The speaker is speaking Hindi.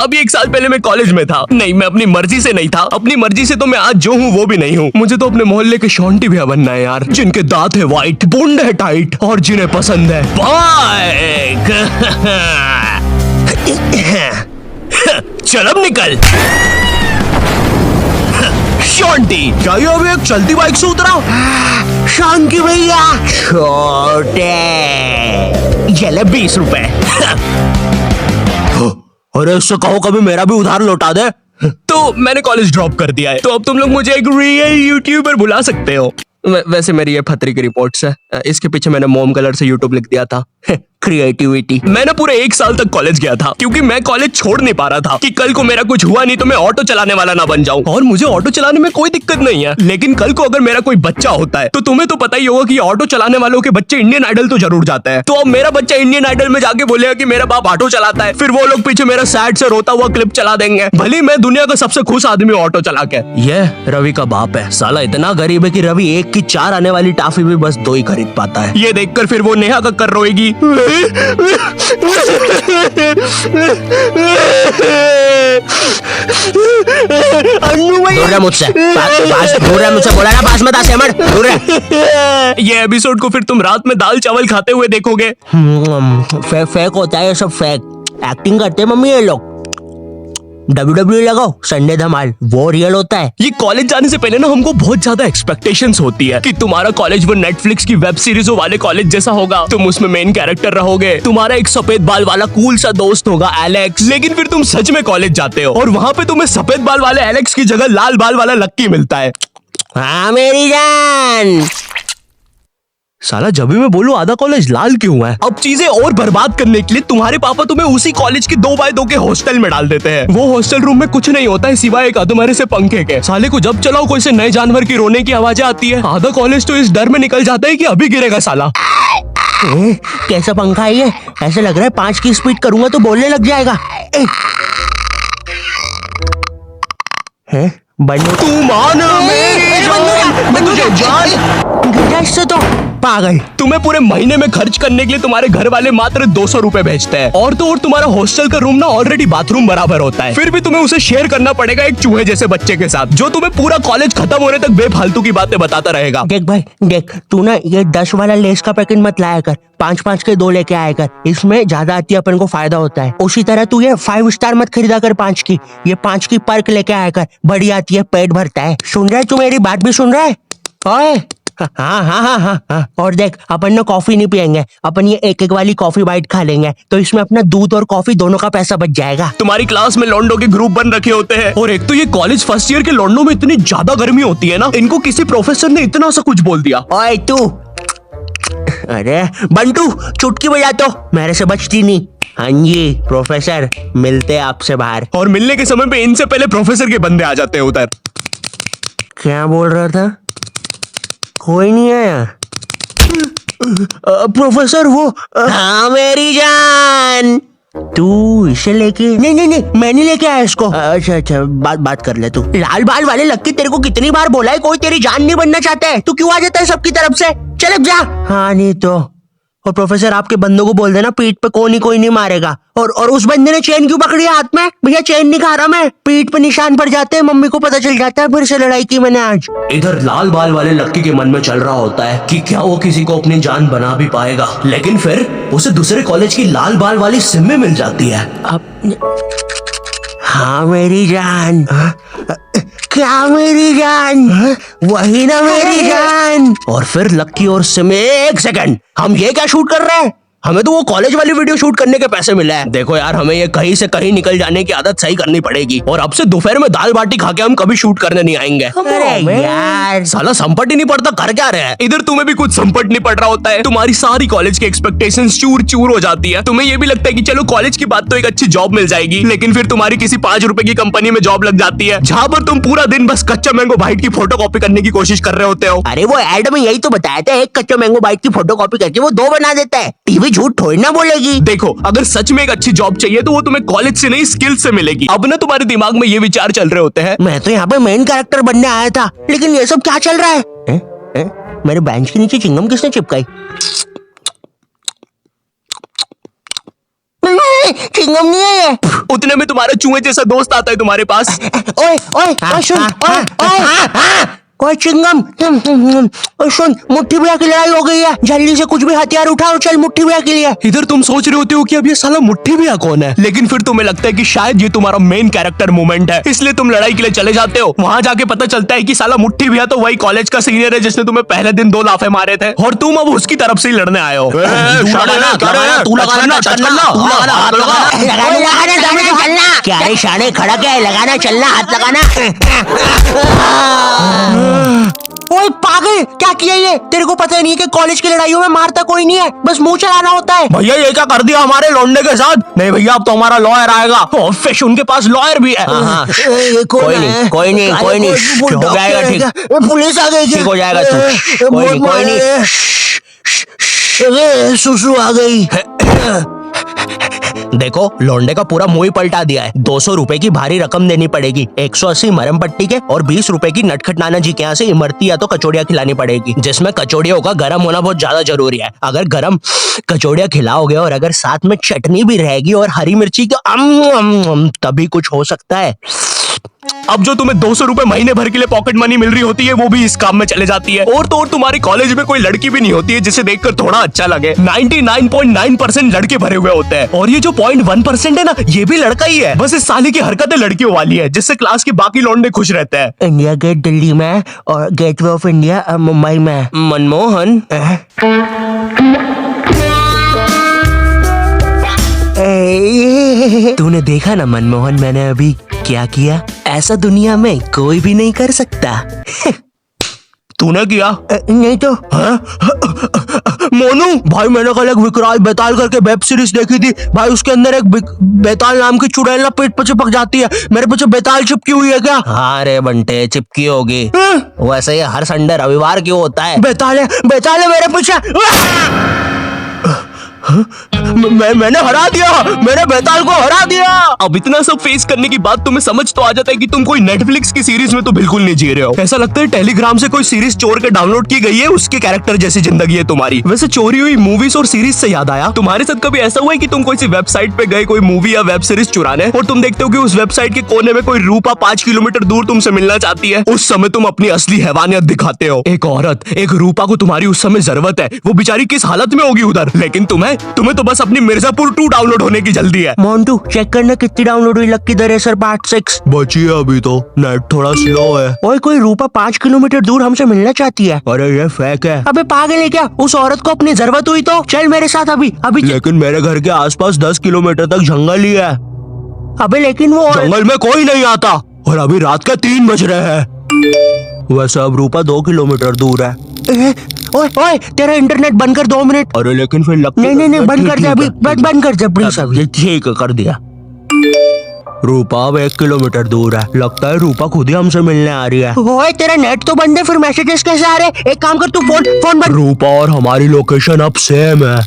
अभी 1 साल पहले मैं कॉलेज में था। नहीं, मैं अपनी मर्जी से नहीं था। अपनी मर्जी से तो मैं आज जो हूँ वो भी नहीं हूँ। मुझे तो अपने मोहल्ले के शॉन्टी भैया बनना है यार, जिनके दांत है व्हाइट, बूंद है टाइट और जिन्हें पसंद है बाइक। चल अब निकल। शॉन्टी, क्या ये अभी एक चलती बाइक से उतरा? शांति भैया, छोटे चले 20 रुपए। अरे उससे कहो कभी मेरा भी उधार लौटा दे। तो मैंने कॉलेज ड्रॉप कर दिया है, तो अब तुम लोग मुझे एक रियल यूट्यूबर बुला सकते हो। वैसे मेरी ये फतरी की रिपोर्ट्स है, इसके पीछे मैंने मोम कलर से यूट्यूब लिख दिया था। क्रिएटिविटी। मैंने पूरे 1 साल तक कॉलेज गया था, क्योंकि मैं कॉलेज छोड़ नहीं पा रहा था कि कल को मेरा कुछ हुआ नहीं तो मैं ऑटो चलाने वाला ना बन जाऊं। और मुझे ऑटो चलाने में कोई दिक्कत नहीं है, लेकिन कल को अगर मेरा कोई बच्चा होता है तो तुम्हें तो पता ही होगा कि ऑटो चलाने वालों के बच्चे इंडियन आइडल तो जरूर जाता है। तो अब मेरा बच्चा इंडियन आइडल में जाके बोलेगा कि मेरा बाप ऑटो चलाता है, फिर वो लोग पीछे मेरा सैड से रोता हुआ क्लिप चला देंगे, भले मैं दुनिया का सबसे खुश आदमी ऑटो चला के। ये रवि का बाप है, साला इतना गरीब है कि रवि 1 की 4 आने वाली टाफी भी बस 2 ही खरीद पाता है। ये देखकर फिर वो नेहा कक्कर रोएगी। मुझसे बोला ना, पास मत आ सेमर, दूर रह। ये एपिसोड को फिर तुम रात में दाल चावल खाते हुए देखोगे। फेक होता है ये सब, फेक एक्टिंग करते हैं मम्मी ये लोग। WWE लगाओ, संडे धमाल, वो रियल होता है। ये कॉलेज जाने से पहले ना हमको बहुत ज्यादा एक्सपेक्टेशंस होती है कि तुम्हारा कॉलेज वो नेटफ्लिक्स की वेब सीरीजों वाले कॉलेज जैसा होगा, तुम उसमें मेन कैरेक्टर रहोगे, तुम्हारा एक सफेद बाल वाला कूल सा दोस्त होगा एलेक्स। लेकिन फिर तुम सच में कॉलेज जाते हो और वहाँ पे तुम्हें सफेद बाल वाले एलेक्स की जगह लाल बाल वाला लक्की मिलता है। हाँ मेरी जान। साला जब भी मैं बोलूं आधा कॉलेज लाल क्यों है। अब चीजें और बर्बाद करने के लिए तुम्हारे पापा तुम्हें उसी कॉलेज की 2x2 के हॉस्टल में डाल देते हैं। वो हॉस्टल रूम में कुछ नहीं होता है सिवाय एक अधमरे से पंखे के। साले को जब चलाओ कोई से नए जानवर की रोने की आवाजें आती है। आधा कॉलेज तो इस डर में निकल जाता है कि अभी गिरेगा साला। कैसा पंखा है ये? ऐसा लग रहा है 5 की स्पीड करूंगा तो बोलने लग जाएगा। तू मान मेरी जान, मैं तुझे जान तो पागल। तुम्हें पूरे महीने में खर्च करने के लिए तुम्हारे घर वाले मात्र 200 रुपए भेजते हैं, और तो और तुम्हारा हॉस्टल का रूम ना ऑलरेडी बाथरूम बराबर होता है, फिर भी तुम्हें उसे शेयर करना पड़ेगा एक चूहे जैसे बच्चे के साथ, जो तुम्हें पूरा कॉलेज खत्म होने तक बेफालतू की बातें बताता रहेगा। देख भाई देख, तू ना ये 10 वाला लेस का पैकेट मत लाया कर, 5-5 के 2 लेके आया कर, इसमें ज्यादा आती है, अपन को फायदा होता है। उसी तरह तू ये 5 स्टार मत खरीदा कर 5 की, ये 5 की पर्क लेके आया कर, बड़ी आती है, पेट भरता है। सुन रहा है तू? मेरी बात भी सुन रहा है? ओए हाँ। और देख, अपन ना कॉफी नहीं पियेंगे, अपन ये 1-1 वाली कॉफी बाइट खा लेंगे, तो इसमें अपना दूध और कॉफी दोनों का पैसा बच जाएगा। तुम्हारी क्लास में लॉन्डो के ग्रुप बन रखे होते हैं, और एक तो ये कॉलेज फर्स्ट ईयर के लॉन्डो में इतनी ज्यादा गर्मी होती है ना, इनको किसी प्रोफेसर ने इतना सा कुछ बोल दिया। ओए तू, अरे बंटू चुटकी बजा तो, मेरे से बचती नहीं। हाँ जी प्रोफेसर, मिलते आपसे बाहर। और मिलने के समय पे इनसे पहले प्रोफेसर के बंदे आ जाते हैं उधर। क्या बोल रहा था? कोई नहीं आया। प्रोफेसर वो हाँ मेरी जान, तू इसे लेके नहीं, मैं नहीं लेके आया इसको। अच्छा, बात कर ले तू। लाल बाल वाले लक्की, तेरे को कितनी बार बोला है कोई तेरी जान नहीं बनना चाहता है, तू क्यों आ जाता है सबकी तरफ से? चल जा। हाँ नहीं तो। और प्रोफेसर आपके बंदों को बोल देना पीठ पे कोई नहीं मारेगा। और उस बंदे ने चेन क्यों पकड़ी है हाथ में? भैया चेन नहीं खा रहा मैं, पीठ पे निशान पड़ जाते हैं, मम्मी को पता चल जाता है, फिर से लड़ाई की मैंने आज। इधर लाल बाल वाले लक्की के मन में चल रहा होता है कि क्या वो किसी को अपनी जान बना भी पाएगा, लेकिन फिर उसे दूसरे कॉलेज की लाल बाल वाली सिम्मी मिल जाती है। हाँ मेरी जान। क्या मेरी जान? वही ना मेरी जान। और फिर लक्की और सिम्मी, 1 सेकंड, हम ये क्या शूट कर रहे हैं? हमें तो वो कॉलेज वाली वीडियो शूट करने के पैसे मिले हैं। देखो यार, हमें ये कहीं से कहीं निकल जाने की आदत सही करनी पड़ेगी, और अब से दोपहर में दाल बाटी खा के हम कभी शूट करने नहीं आएंगे। अरे यार, साला संपट ही नहीं पड़ता, कर क्या रहे हैं? इधर तुम्हें भी कुछ संपट नहीं पड़ रहा होता है, तुम्हारी सारी कॉलेज की एक्सपेक्टेशंस चूर चूर हो जाती है। तुम्हें ये भी लगता है कि चलो कॉलेज की बात तो एक अच्छी जॉब मिल जाएगी, लेकिन फिर तुम्हारी किसी 5 रुपए की कंपनी में जॉब लग जाती है, जहाँ पर तुम पूरा दिन बस कच्चा मैंगो बाइट की फोटो कॉपी करने की कोशिश कर रहे होते हो। अरे वो एड में यही तो बताया था, एक कच्चा मैंगो बाइट की फोटो कॉपी करके वो 2 बना देता है। टीवी झूठ थोड़ी ना बोलेगी। देखो, अगर सच में एक अच्छी जॉब चाहिए तो वो तुम्हें कॉलेज से नहीं स्किल से मिलेगी। अब ना तुम्हारे दिमाग में ये विचार चल रहे होते हैं, मैं तो यहाँ पे मेन कैरेक्टर बनने आया था, लेकिन ये सब क्या चल रहा है? मेरे बेंच के नीचे चिंगम किसने चिपकाई? चिंगम नहीं है ये। उतने में तुम्हारा चूहे जैसा दोस्त आता है तुम्हारे पास। ओए ओए ओए सुन, ओए चिंगम, ओए सुन, मुट्ठी भैया की लड़ाई हो गई है, जल्दी से कुछ भी हथियार उठाओ, चल मुट्ठी भैया के लिए। इधर तुम सोच रहे होते हो कि अब ये साला मुट्ठी भैया कौन है, लेकिन फिर तुम्हें लगता है कि शायद ये तुम्हारा मेन कैरेक्टर मोमेंट है, इसलिए तुम लड़ाई के लिए चले जाते हो। वहाँ जाके पता चलता है कि साला मुट्ठी भैया तो वही कॉलेज का सीनियर है जिसने तुम्हें पहले दिन 2 लाफे मारे थे, और तुम अब उसकी तरफ से ही लड़ने आए हो। क्या रे शाने, खड़ा क्या है, लगाना चलना, हाथ लगाना। ओए पागल, क्या किया ये? तेरे को पता नहीं है कि कॉलेज की लड़ाइयों में मारता कोई नहीं है, बस मुंह चलाना होता है। भैया ये क्या कर दिया हमारे लौंडे के साथ? नहीं भैया अब तो हमारा लॉयर आएगा, और फिश उनके पास लॉयर भी है। कोई नहीं, कोई नहीं, कोई नहीं, हो जाएगा ठीक, पुलिस आ गई, ठीक हो जाएगा तू, कोई नहीं। सुसु आ गई। देखो लौंडे का पूरा मुंह ही पलटा दिया है। 200 रुपए की भारी रकम देनी पड़ेगी, 180 मरम पट्टी के और 20 रुपए की नटखट नाना जी के यहाँ से इमरती या तो कचौड़ियाँ खिलानी पड़ेगी, जिसमें कचौड़ियों का गर्म होना बहुत ज्यादा जरूरी है। अगर गर्म कचौड़ियाँ खिलाओगे और अगर साथ में चटनी भी रहेगी और हरी मिर्ची तो तभी कुछ हो सकता है। अब जो तुम्हें 200 रुपए महीने भर के लिए पॉकेट मनी मिल रही होती है वो भी इस काम में चले जाती है। और तो और तुम्हारे कॉलेज में कोई लड़की भी नहीं होती है जिसे देखकर थोड़ा अच्छा लगे। 99.9% लड़के भरे हुए होते हैं, और ये जो 0.1% है ना, ये भी लड़का ही है। बस इस साले की हरकतें लड़कियों वाली है, जिससे क्लास के बाकी लौंडे खुश रहते हैं। इंडिया गेट दिल्ली में और गेटवे ऑफ इंडिया मुंबई में। मनमोहन, तूने देखा ना मनमोहन, मैंने अभी क्या किया? ऐसा दुनिया में कोई भी नहीं कर सकता। तूने किया? नहीं तो। मोनू भाई, मैंने कल एक विकराल बेताल करके वेब सीरीज देखी थी भाई, उसके अंदर एक बेताल नाम की चुड़ैल पेट पर चिपक जाती है। मेरे पीछे बेताल चिपकी हुई है क्या? हाँ रे बंटे, चिपकी होगी। वैसे ये हर संडे रविवार क्यों होता है? बेताल है मेरे पीछे। मैंने हरा दिया, मैंने बेताल को हरा दिया। अब इतना सब फेस करने की बाद तुम्हें समझ तो आ जाता है कि तुम कोई नेटफ्लिक्स की सीरीज में तो बिल्कुल नहीं जी रहे हो। ऐसा लगता है टेलीग्राम से कोई सीरीज चोर के डाउनलोड की गई है, उसके कैरेक्टर जैसी जिंदगी है तुम्हारी। वैसे चोरी हुई मूवीज और सीरीज से याद आया, तुम्हारे साथ कभी ऐसा हुआ है कि तुम कोई सी वेबसाइट पे गए कोई मूवी या वेब सीरीज चुराने, और तुम देखते हो कि उस वेबसाइट के कोने में कोई रूपा 5 किलोमीटर दूर तुमसे मिलना चाहती है? उस समय तुम अपनी असली हैवानियत दिखाते हो। एक औरत, एक रूपा को तुम्हारी उस समय जरूरत है, वो बेचारी किस हालत में होगी उधर, लेकिन तुम्हें तो बस अपनी मिर्जापुर 2 डाउनलोड होने की जल्दी है। मोन्टू चेक करना कितनी डाउनलोड हुई। लक्की द रेसर पार्ट 6 बची है अभी तो, नेट थोड़ा स्लो है। ओए कोई रूपा 5 किलोमीटर दूर हमसे मिलना चाहती है। अरे ये फेक है। अबे पागल है क्या? उस औरत को अपनी जरूरत हुई तो चल मेरे साथ अभी। लेकिन मेरे घर के आसपास 10 किलोमीटर तक जंगल ही है। अबे लेकिन वो जंगल में कोई नहीं आता, और अभी रात के 3 बज रहे हैं। वैसे अब रूपा 2 किलोमीटर दूर है। ओए तेरा इंटरनेट बंद कर 2 मिनट। अरे लेकिन फिर नहीं बंद कर दे अभी, बंद कर दे प्लीज अभी। ठीक कर दिया। रूपा अब 1 किलोमीटर दूर है, लगता है रूपा खुद ही हमसे मिलने आ रही है। ओए तेरा नेट तो बंद है, फिर मैसेजेस कैसे आ रहे? एक काम कर तू फोन बंद। रूपा और हमारी लोकेशन अब सेम है।